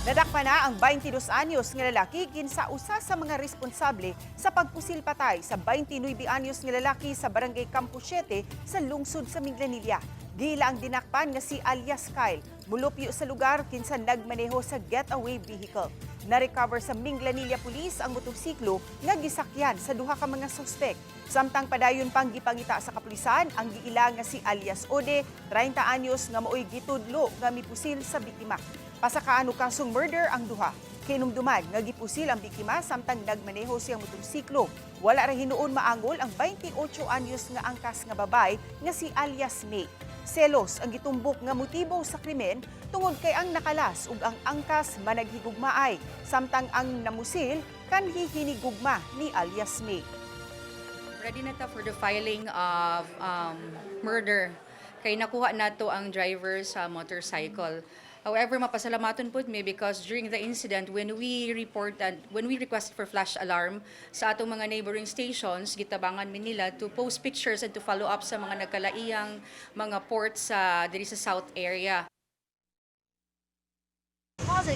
Nadakpan na ang 22 anyos nga lalaki kinsa usa sa mga responsable sa pagpusil-patay sa 29 anyos nga lalaki sa barangay Campo sa lungsod sa Minglanilla. Gila ang dinakpan nga si alias Kyle, mulupyo sa lugar kinsa nagmaneho sa getaway vehicle. Na-recover sa Minglanilla Police ang motorsiklo nga gisakyan sa duha ka mga suspek. Samtang padayon pang gipangita sa kapulisan ang giila nga si alias Ode, 30 anyos nga maoy gitudlo nga mipusil sa biktima. Pasakaano kasong murder ang duha. Kinumduman nga gipusil ang biktima samtang nagmaneho siyang motorsiklo. Wala ra hinuon maangol ang 28 anyos nga angkas nga babay nga si alias May. Selos ang gitumbok nga motibo sa krimen tungod kay ang nakalas ug ang angkas managhigugmaay samtang ang namusil kanhi hinigugma ni alias May. Ready na ta for the filing of murder. Kay nakuha nato ang driver sa motorcycle. However, mapasalamaton po mi because during the incident, when we requested for flash alarm sa atong mga neighboring stations, gitabangan mi nila to post pictures and to follow up sa mga nagkalaiyang mga ports sa diri sa south area.